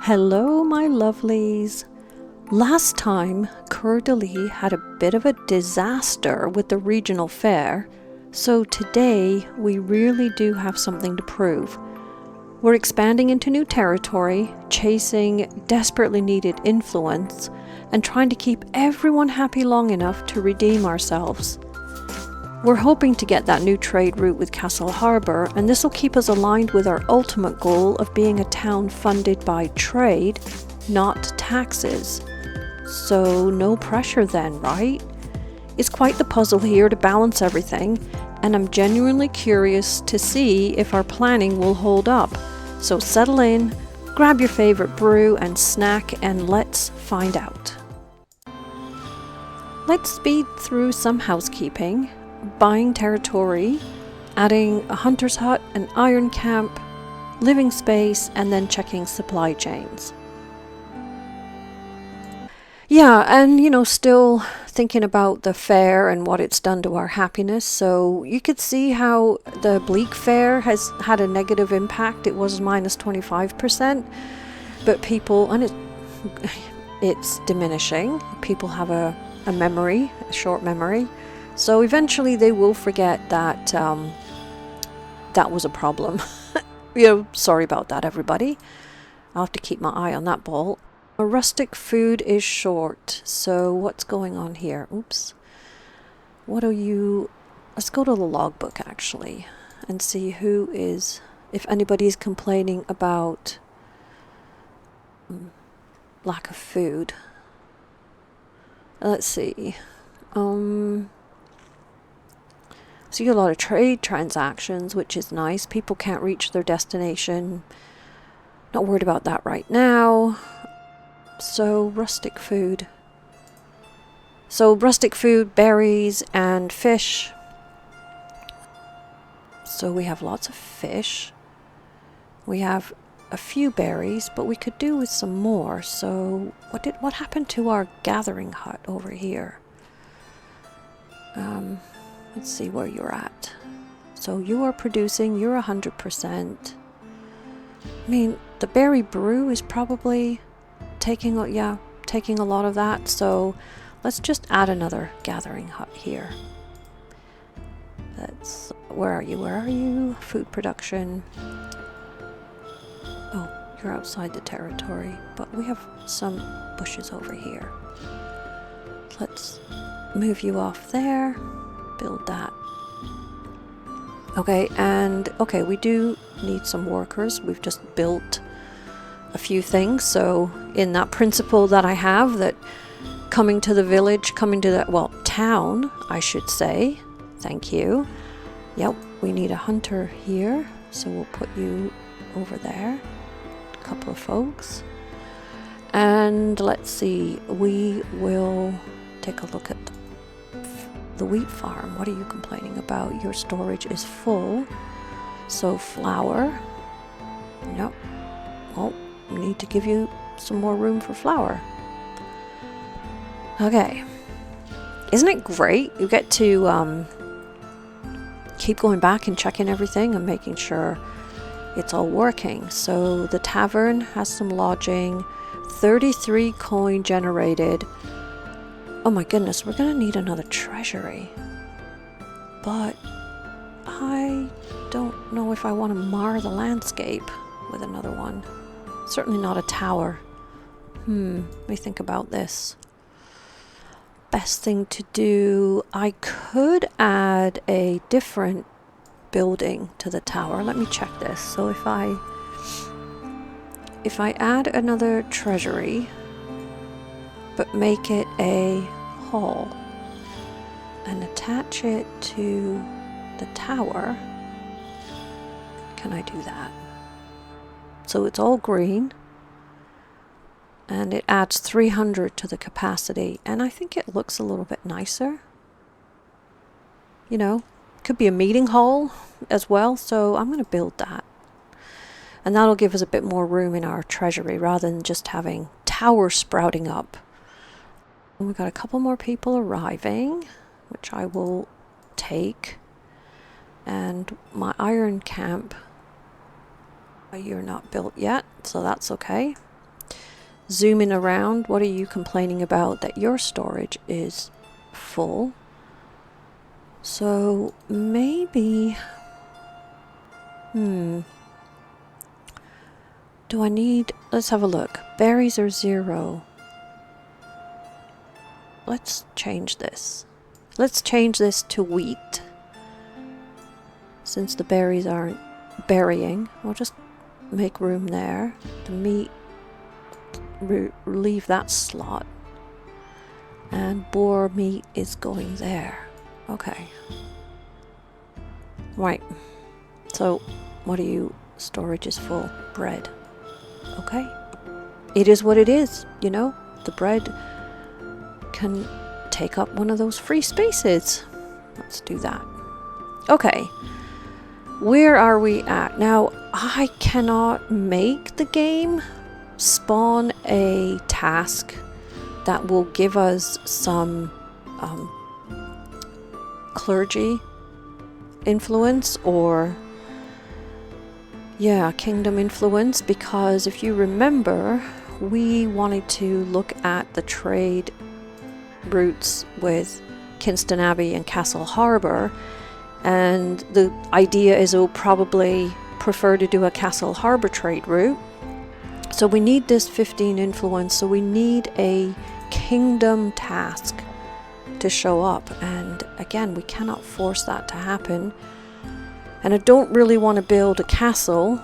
Hello, my lovelies. Last time, Coeur de Lis had a bit of a disaster with the regional fair, so today we really do have something to prove. We're expanding into new territory, chasing desperately needed influence, and trying to keep everyone happy long enough to redeem ourselves. We're hoping to get that new trade route with Harbour, and this will keep us aligned with our ultimate goal of being a town funded by trade, not taxes. So no pressure then, right? It's quite the puzzle here to balance everything, and I'm genuinely curious to see if our planning will hold up. So settle in, grab your favorite brew and snack, and let's find out. Let's speed through some housekeeping. Buying territory, adding a hunter's hut, an iron camp, living space, and then checking supply chains. Yeah, and still thinking about the fair and what it's done to our happiness. So you could see how the bleak fair has had a negative impact. It was minus 25%, but people, and it's diminishing. People have a memory, a short memory. So eventually they will forget that that was a problem. Sorry about that, everybody. I'll have to keep my eye on that ball. A rustic food is short. So what's going on here? Oops. Let's go to the logbook actually and see if anybody's complaining about lack of food. Let's see. See a lot of trade transactions, which is nice. People can't reach their destination. Not worried about that right now. So rustic food. Berries and fish. So we have lots of fish. We have a few berries, but we could do with some more. So what happened to our gathering hut over here? Let's see where you're at. So you are producing, you're 100%. I mean, the berry brew is probably taking a lot of that. So let's just add another gathering hut here. Where are you? Food production. Oh, you're outside the territory, but we have some bushes over here. Let's move you off there. Build that. Okay, we do need some workers. We've just built a few things. So in that principle that I have, that coming to that town, I should say. Thank you. Yep, we need a hunter here. So we'll put you over there. A couple of folks. And let's see, we will take a look at the wheat farm. What are you complaining about? Your storage is full. So flour. Nope. Well, we need to give you some more room for flour. Okay. Isn't it great? You get to keep going back and checking everything and making sure it's all working. So the tavern has some lodging. 33 coin generated. Oh my goodness, we're gonna need another treasury. But I don't know if I want to mar the landscape with another one. Certainly not a tower. Let me think about this. Best thing to do, I could add a different building to the tower. Let me check this. So if I add another treasury, but make it a hall and attach it to the tower, can I do that? So it's all green and it adds 300 to the capacity, and I think it looks a little bit nicer. Could be a meeting hall as well, so I'm going to build that. And that'll give us a bit more room in our treasury rather than just having towers sprouting up. And we've got a couple more people arriving, which I will take. And my iron camp, you're not built yet, so that's okay. zooming around, what are you complaining about that your storage is full? So maybe, do I need, let's have a look. Berries are 0. Let's change this. Let's change this to wheat. Since the berries aren't berrying, we'll just make room there. The meat, leave that slot. And boar meat is going there. Okay. Right. So, what are you? Storage is full. Bread. Okay. It is what it is, you know? The bread can take up one of those free spaces. Let's do that. Okay. Where are we at? Now, I cannot make the game spawn a task that will give us some clergy influence or kingdom influence, because if you remember, we wanted to look at the trade routes with Kingston Abbey and Castle Harbour, and the idea is we'll probably prefer to do a Castle Harbour trade route. So we need this 15 influence, so we need a kingdom task to show up, and again, we cannot force that to happen. And I don't really want to build a castle.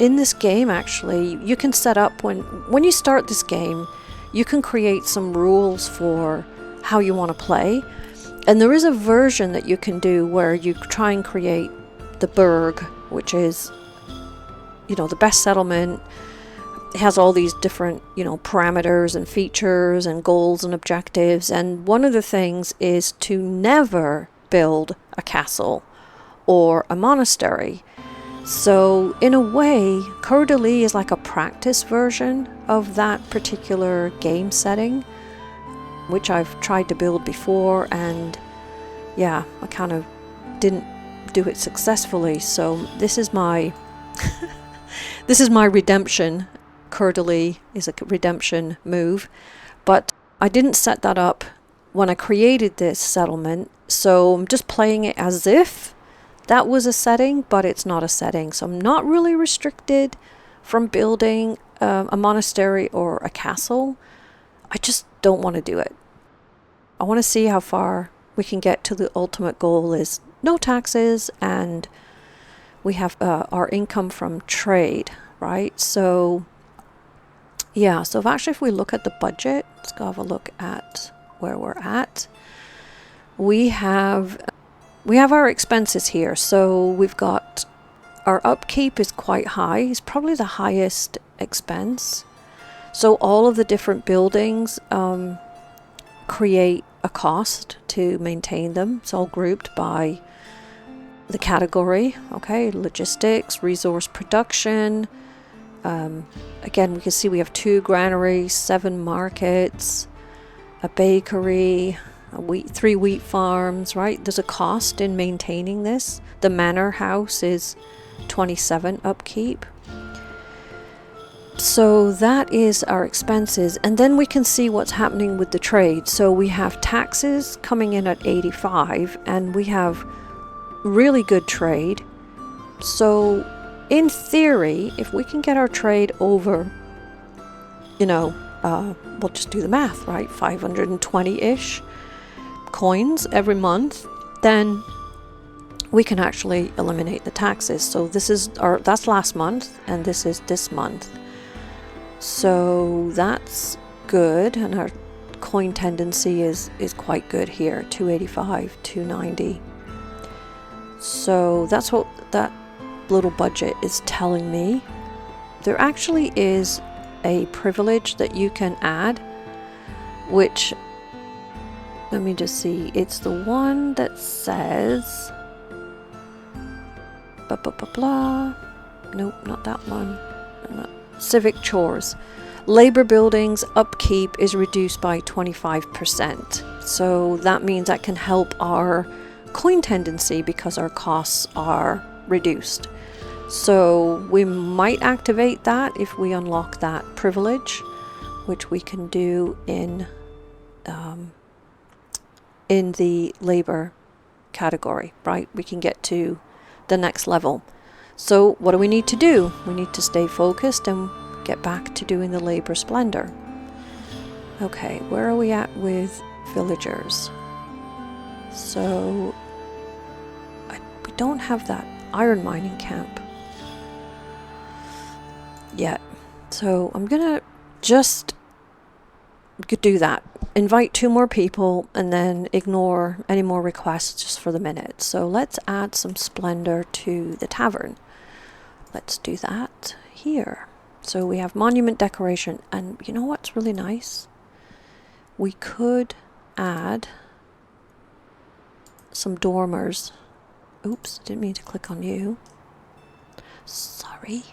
In this game, actually, you can set up, when you start this game, you can create some rules for how you want to play. And there is a version that you can do where you try and create the burg, which is, you know, the best settlement. It has all these different, you know, parameters and features and goals and objectives. And one of the things is to never build a castle or a monastery. So in a way, Coeur de Lis is like a practice version of that particular game setting, which I've tried to build before, and I kind of didn't do it successfully. So this is my this is my redemption. Coeur de Lis is a redemption move, but I didn't set that up when I created this settlement, so I'm just playing it as if that was a setting, but it's not a setting. So I'm not really restricted from building a monastery or a castle. I just don't want to do it. I want to see how far we can get to the ultimate goal is no taxes, and we have our income from trade, right? So so if we look at the budget, let's go have a look at where we're at. We have our expenses here. So we've got our upkeep is quite high. It's probably the highest expense. So all of the different buildings create a cost to maintain them. It's all grouped by the category. Okay, logistics, resource production. Again, we can see we have 2 granaries, 7 markets, a bakery, 3 wheat farms, right? There's a cost in maintaining this. The manor house is 27 upkeep. So that is our expenses. And then we can see what's happening with the trade. So we have taxes coming in at 85, and we have really good trade. So in theory, if we can get our trade over, we'll just do the math, right? 520-ish coins every month, then we can actually eliminate the taxes. So that's last month, and this is this month. So that's good, and our coin tendency is quite good here, 285, 290. So that's what that little budget is telling me. There actually is a privilege that you can add, which, let me just see, it's the one that says blah blah blah blah. Nope, not that one. Civic chores. Labor buildings upkeep is reduced by 25%. So that means that can help our coin tendency because our costs are reduced. So we might activate that if we unlock that privilege, which we can do in the labor category, right? We can get to the next level. So what do we need to do? We need to stay focused and get back to doing the labor splendor. Okay, where are we at with villagers? So we don't have that iron mining camp yet. So I'm gonna just do that. Invite 2 more people and then ignore any more requests just for the minute. So let's add some splendor to the tavern. Let's do that here. So we have monument decoration, and you know what's really nice? We could add some dormers. Oops, didn't mean to click on you. Sorry.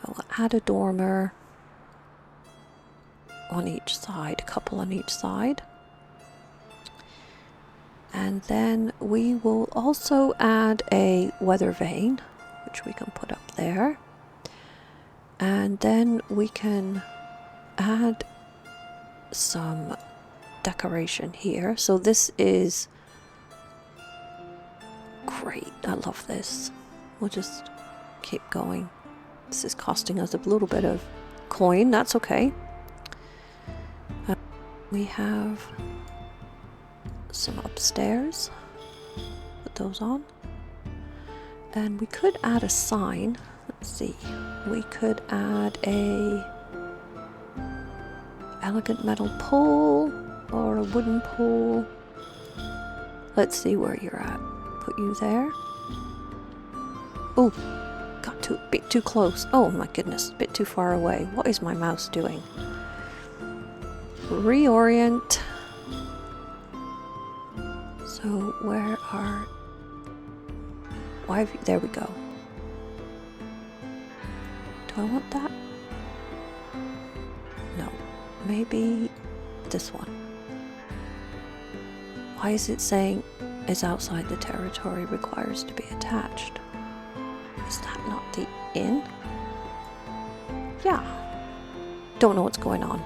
I'll add a dormer on each side, a couple on each side. And then we will also add a weather vane, which we can put up there. And then we can add some decoration here. So this is great. I love this. We'll just keep going. This is costing us a little bit of coin. That's okay. We have some upstairs. Put those on. And we could add a sign. Let's see. We could add a elegant metal pole or a wooden pole. Let's see where you're at. Put you there. Oh, got a bit too close. Oh my goodness, a bit too far away. What is my mouse doing? Reorient. So where are... Why have you... There we go. Do I want that? No. Maybe this one. Why is it saying is outside the territory, requires to be attached? Is that not the inn? Yeah. Don't know what's going on.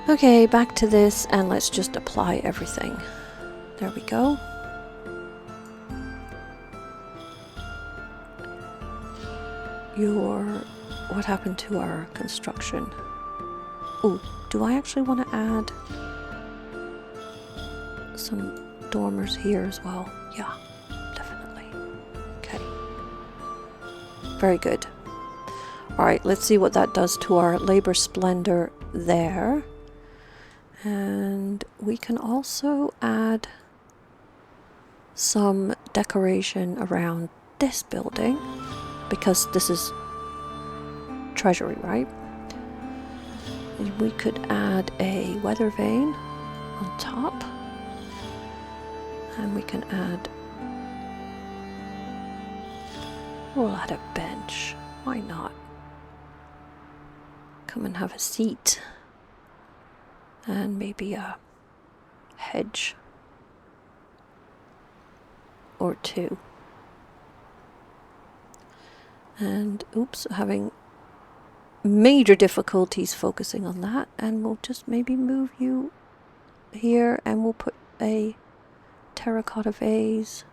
Okay, back to this, and let's just apply everything. There we go. What happened to our construction? Oh, do I actually want to add some dormers here as well? Yeah, definitely. Okay. Very good. Alright, let's see what that does to our labor splendor there. And we can also add some decoration around this building, because this is Treasury, right? And we could add a weather vane on top, and we can add, we'll add a bench. Why not? Come and have a seat. And maybe a hedge or 2. And oops, having major difficulties focusing on that, and we'll just maybe move you here, and we'll put a terracotta vase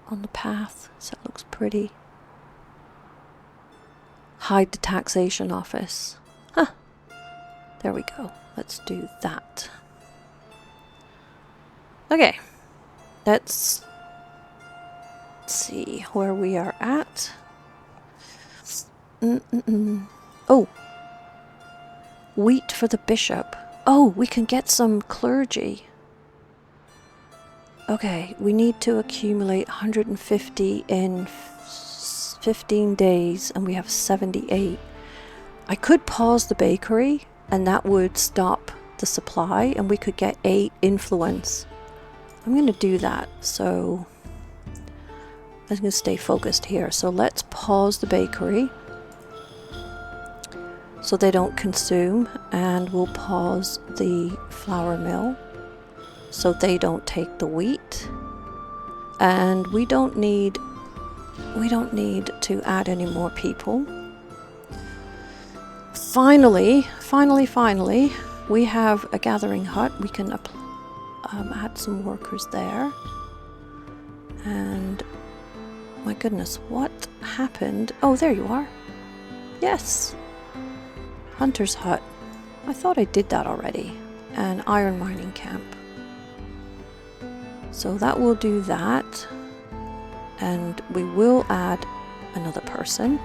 on the path so it looks pretty. Hide the taxation office. Huh. There we go. Let's do that. Okay. Let's see where we are at. Oh. Wheat for the bishop. Oh, we can get some clergy. Okay, we need to accumulate 150 in 15 days, and we have 78. I could pause the bakery, and that would stop the supply, and we could get 8 influence. I'm going to do that, so I'm going to stay focused here. So let's pause the bakery so they don't consume, and we'll pause the flour mill so they don't take the wheat, and we don't need to add any more people. Finally, we have a gathering hut. We can add some workers there. And my goodness, what happened? Oh, there you are. Yes. Hunter's hut. I thought I did that already. And iron mining camp. So that will do that. And we will add another person.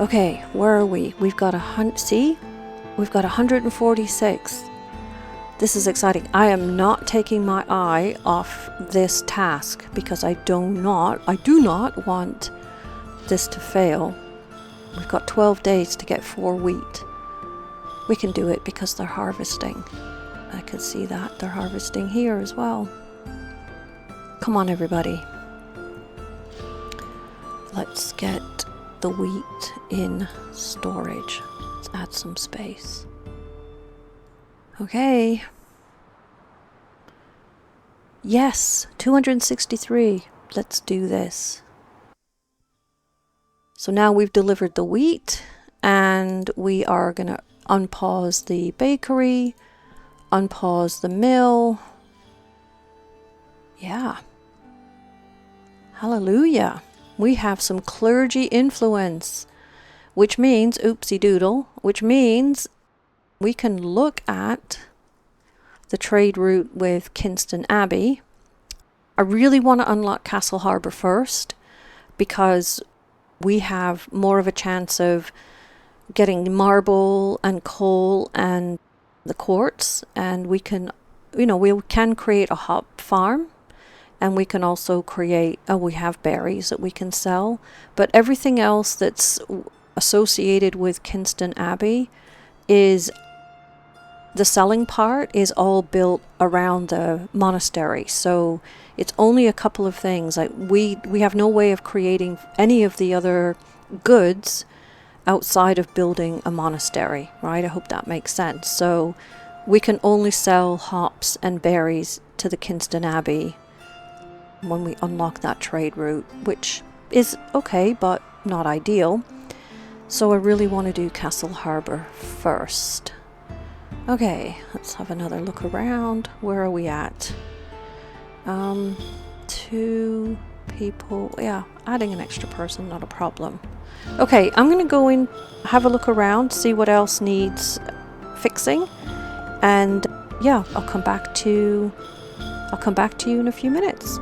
Okay, where are we? We've got we've got 146. This is exciting. I am not taking my eye off this task because I do not want this to fail. We've got 12 days to get 4 wheat. We can do it because they're harvesting. I can see that they're harvesting here as well. Come on, everybody. Let's get the wheat in storage. Let's add some space. Okay. Yes, 263. Let's do this. So now we've delivered the wheat, and we are going to unpause the bakery, unpause the mill. Yeah. Hallelujah. We have some clergy influence, which means, oopsie doodle, which means we can look at the trade route with Kingston Abbey. I really want to unlock Castle Harbour first because we have more of a chance of getting marble and coal and the quartz, and we can create a hop farm. And we can also create, we have berries that we can sell. But everything else that's associated with Kingston Abbey is, the selling part is all built around the monastery. So it's only a couple of things. Like we have no way of creating any of the other goods outside of building a monastery, right? I hope that makes sense. So we can only sell hops and berries to the Kingston Abbey when we unlock that trade route, which is okay, but not ideal. So I really want to do Castle Harbour first. Okay, let's have another look around. Where are we at? 2 people. Yeah, adding an extra person, not a problem. Okay, I'm going to go in, have a look around, see what else needs fixing, and yeah, I'll come back to you in a few minutes.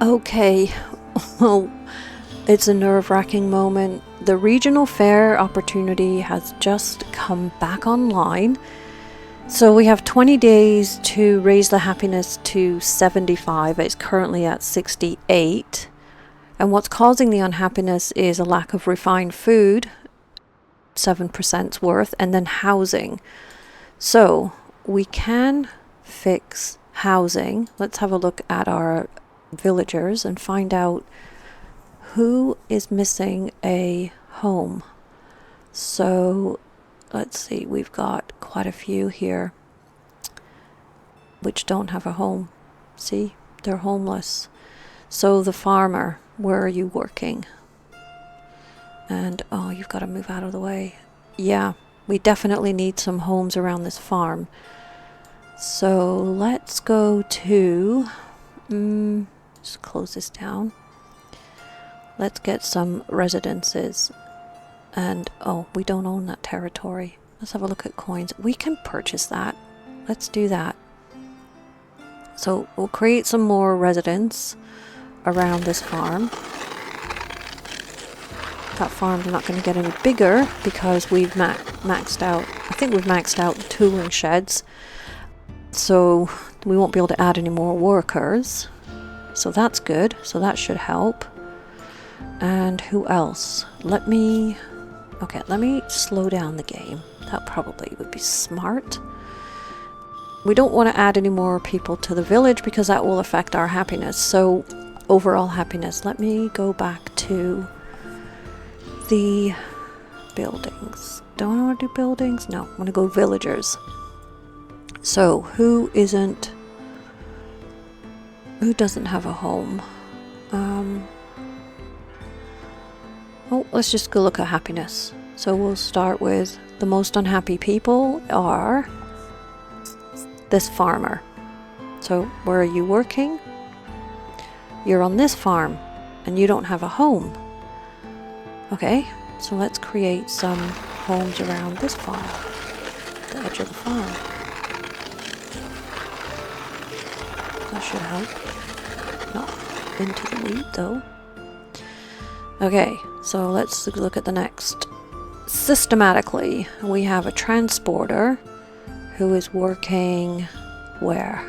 Okay, well, it's a nerve-wracking moment. The regional fair opportunity has just come back online. So we have 20 days to raise the happiness to 75. It's currently at 68. And what's causing the unhappiness is a lack of refined food, 7% worth, and then housing. So we can fix housing. Let's have a look at our villagers and find out who is missing a home. So let's see, we've got quite a few here which don't have a home. See, they're homeless. So the farmer, where are you working? And oh, you've got to move out of the way. Yeah, we definitely need some homes around this farm. So let's go to just close this down. Let's get some residences. And oh, we don't own that territory. Let's have a look at coins. We can purchase that. Let's do that. So we'll create some more residents around this farm. That farm's not going to get any bigger because we've maxed out. I think we've maxed out the tooling sheds. So we won't be able to add any more workers. So that's good. So that should help. And who else? Let me slow down the game. That probably would be smart. We don't want to add any more people to the village because that will affect our happiness. So overall happiness. Let me go back to the buildings. Don't I want to do buildings? No, I want to go villagers. So who doesn't have a home? Oh, let's just go look at happiness. So we'll start with the most unhappy people are this farmer. So where are you working? You're on this farm and you don't have a home. Okay, so let's create some homes around this farm, the edge of the farm. That should help. Not into the wheat though. Okay, so let's look at the next. Systematically, we have a transporter who is working where?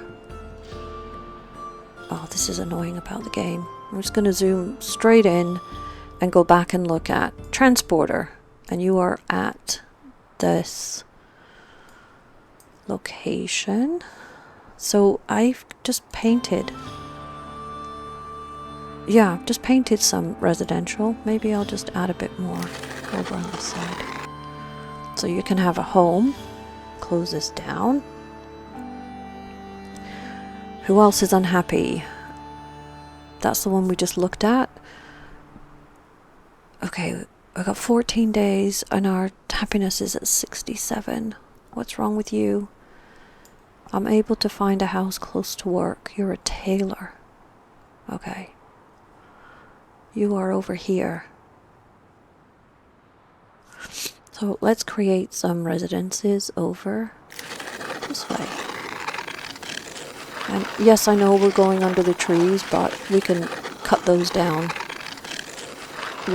Oh, this is annoying about the game. I'm just going to zoom straight in and go back and look at transporter. And you are at this location. So I've just painted. Yeah, just painted some residential. Maybe I'll just add a bit more over on this side. So you can have a home. Close this down. Who else is unhappy? That's the one we just looked at. Okay, I got 14 days and our happiness is at 67. What's wrong with you? I'm able to find a house close to work. You're a tailor. Okay. You are over here. So let's create some residences over this way. And yes, I know we're going under the trees, but we can cut those down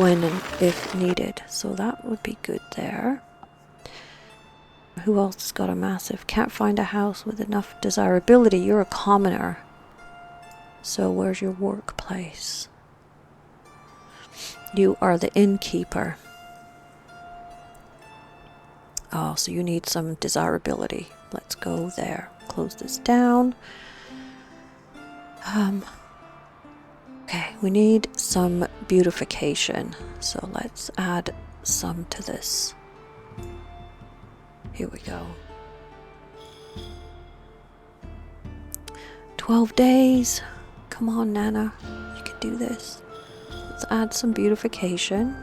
when and if needed. So that would be good there. Who else has got a massive? Can't find a house with enough desirability. You're a commoner. So where's your workplace? You are the innkeeper. Oh, so you need some desirability. Let's go there. Close this down. Okay, we need some beautification. So let's add some to this. Here we go. 12 days. Come on, Nana. You can do this. Let's add some beautification.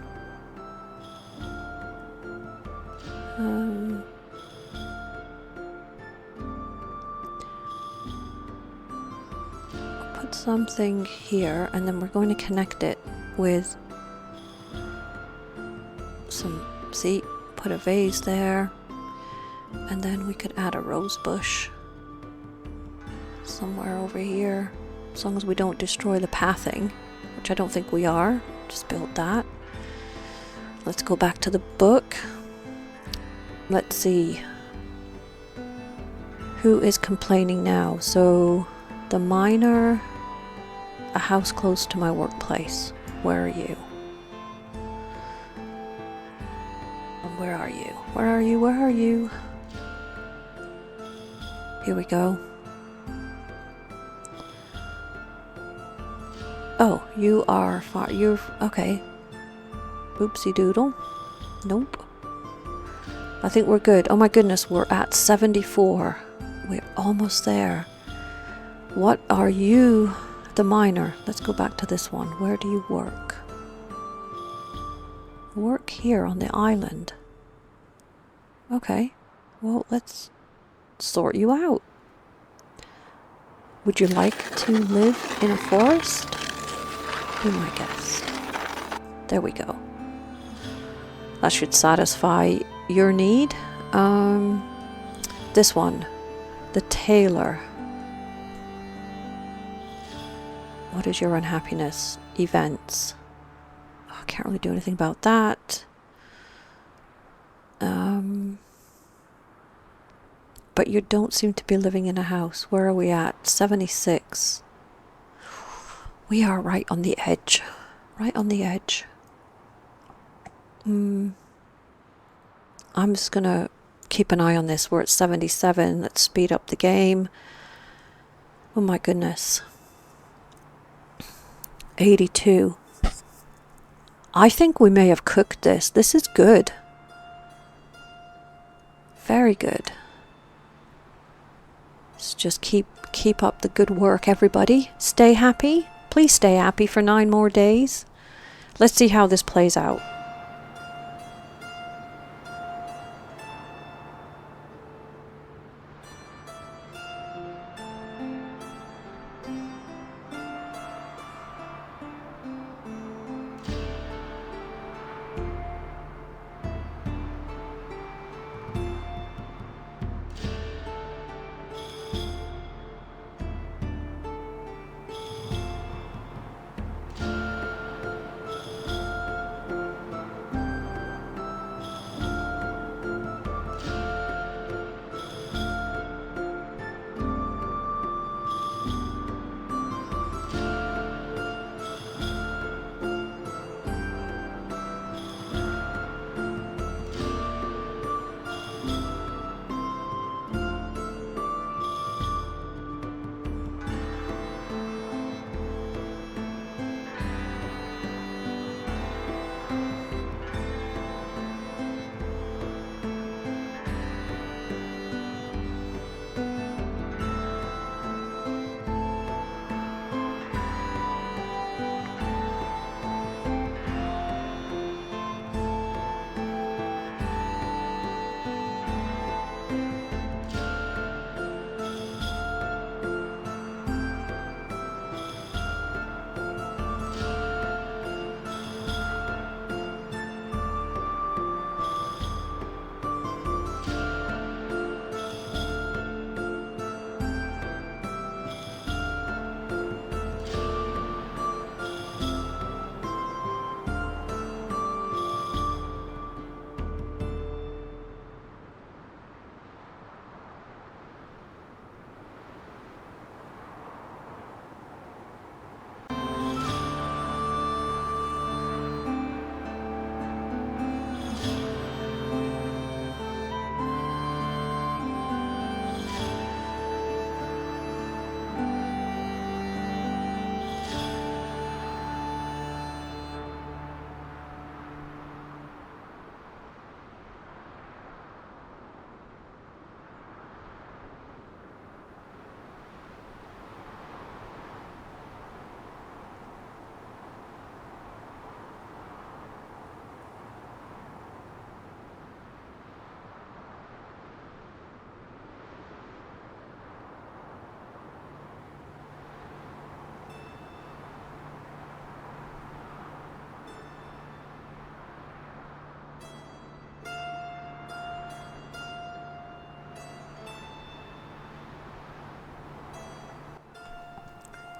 Put something here, and then we're going to connect it with some, see, put a vase there, and then we could add a rose bush somewhere over here. as long as we don't destroy the pathing, which I don't think we are. Just build that. Let's go back to the book. Let's see. Who is complaining now? So, the miner, a house close to my workplace. Where are you? Where are you? Where are you? Where are you? Here we go. Oh, you are far. You're okay. Oopsie doodle. Nope. I think we're good. Oh my goodness, we're at 74. We're almost there. What are you? The miner. Let's go back to this one. Where do you work? Work here on the island. Okay. Well, let's sort you out. Would you like to live in a forest? Be my guest. There we go. That should satisfy your need. This one. The tailor. What is your unhappiness? Events. Oh, I can't really do anything about that. But you don't seem to be living in a house. Where are we at? 76. We are right on the edge. Right on the edge. I'm just gonna keep an eye on this. We're at 77. Let's speed up the game. Oh my goodness. 82. I think we may have cooked this. This is good. Very good. Let's just keep up the good work, everybody. Stay happy. Please stay happy for 9 more days. Let's see how this plays out.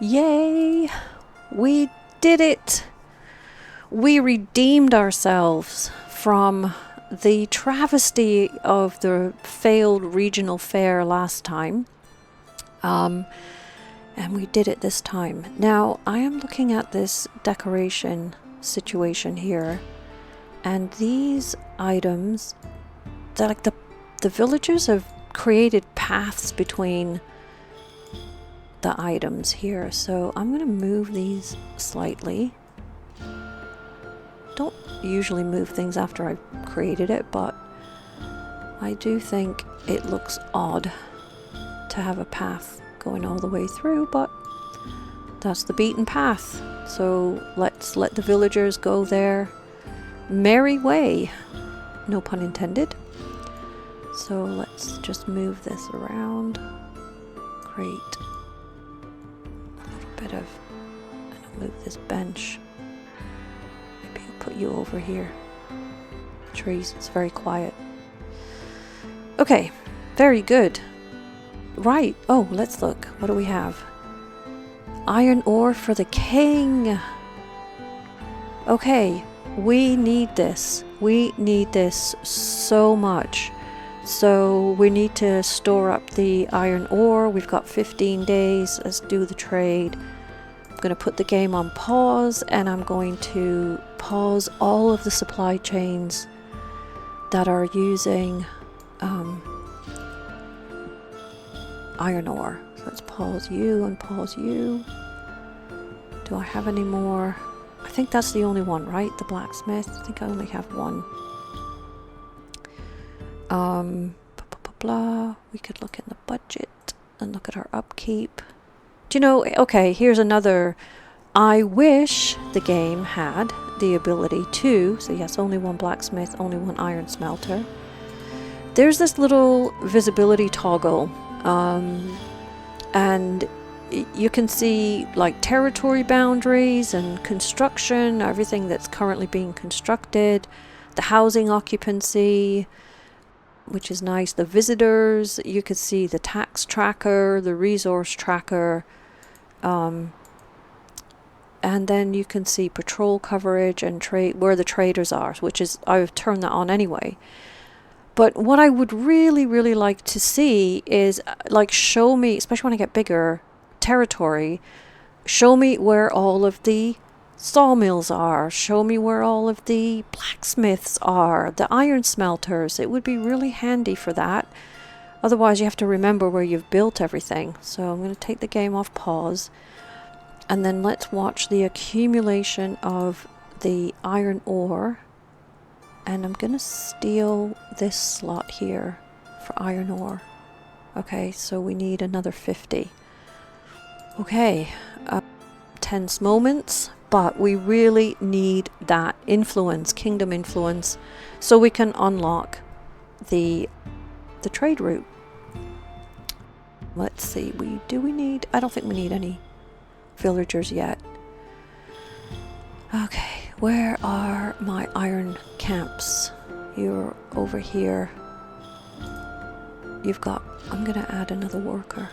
Yay! We did it! We redeemed ourselves from the travesty of the failed regional fair last time. And we did it this time. Now, I am looking at this decoration situation here, and these items, they're like the villagers have created paths between the items here. So I'm going to move these slightly. Don't usually move things after I've created it, but I do think it looks odd to have a path going all the way through, but that's the beaten path. So let's let the villagers go their merry way. No pun intended. So let's just move this around. Great. A little bit of, and I'll move this bench. Maybe I'll put you over here. Trees, it's very quiet. Okay, very good. Right, oh, let's look. What do we have? Iron ore for the king. Okay, we need this. We need this so much. So we need to store up the iron ore. We've got 15 days. Let's do the trade. I'm going to put the game on pause, and I'm going to pause all of the supply chains that are using iron ore. So let's pause you and pause you. Do I have any more? I think that's the only one, right? The blacksmith. I think I only have one. Blah, blah, blah, blah. We could look in the budget and look at our upkeep. Do you know, okay, here's another. I wish the game had the ability to, so yes, only one blacksmith, only one iron smelter. There's this little visibility toggle, and you can see like territory boundaries and construction, everything that's currently being constructed, the housing occupancy, which is nice, the visitors, you could see the tax tracker, the resource tracker, and then you can see patrol coverage and trade where the traders are, which is, I've turned that on anyway. But what I would really, really like to see is like show me, especially when I get bigger, territory, show me where all of the sawmills are, show me where all of the blacksmiths are, the iron smelters. It would be really handy for that. Otherwise you have to remember where you've built everything. So I'm going to take the game off pause, and then let's watch the accumulation of the iron ore. And I'm going to steal this slot here for iron ore. Okay, so we need another 50. Okay, tense moments, but we really need that influence, kingdom influence, so we can unlock the trade route. Let's see, I don't think we need any villagers yet. Okay, where are my iron camps? You're over here. I'm gonna add another worker,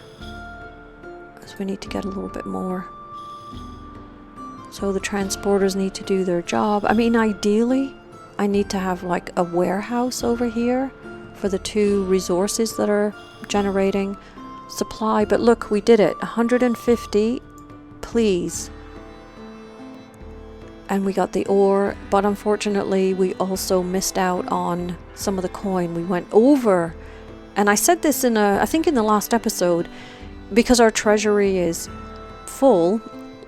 because we need to get a little bit more. So the transporters need to do their job. I mean, ideally, I need to have like a warehouse over here for the 2 resources that are generating supply. But look, we did it. 150, please. And we got the ore, but unfortunately we also missed out on some of the coin. We went over, and I said this I think in the last episode, because our treasury is full,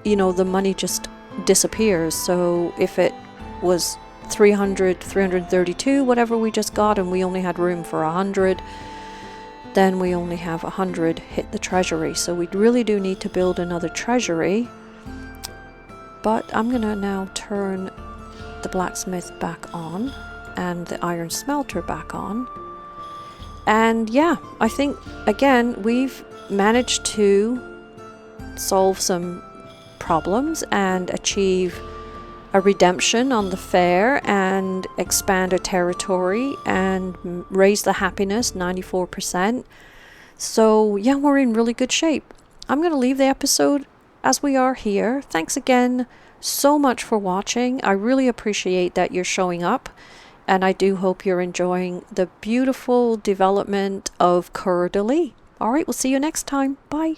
you know, the money just disappears. So if it was 300, 332, whatever we just got, and we only had room for 100, then we only have 100 hit the treasury. So we really do need to build another treasury. But I'm going to now turn the blacksmith back on and the iron smelter back on. And yeah, I think, again, we've managed to solve some problems and achieve a redemption on the fair and expand our territory and raise the happiness 94%. So yeah, we're in really good shape. I'm going to leave the episode as we are here. Thanks again so much for watching. I really appreciate that you're showing up, and I do hope you're enjoying the beautiful development of Coeur de Lis. All right, we'll see you next time. Bye.